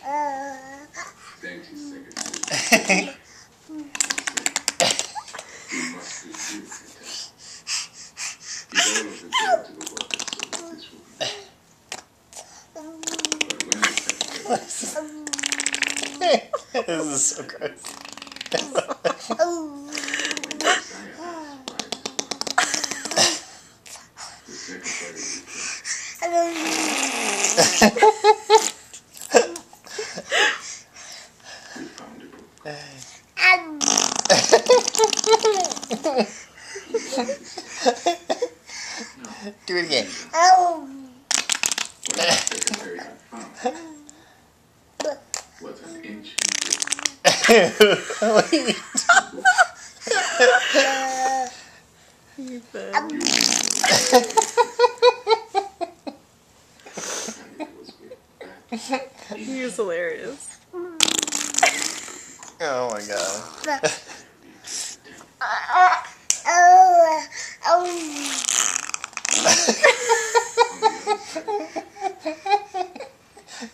Thank you, Secretary. You must refuse it. You don't have to go to the water so that this will be done. But when the Secretary This is so gross. when Josiah asks the Secretary we found a book. Do it again. What the Secretary had found was an ancient book. You bet. And it was with that He was hilarious. Oh my god.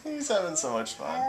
He's having so much fun.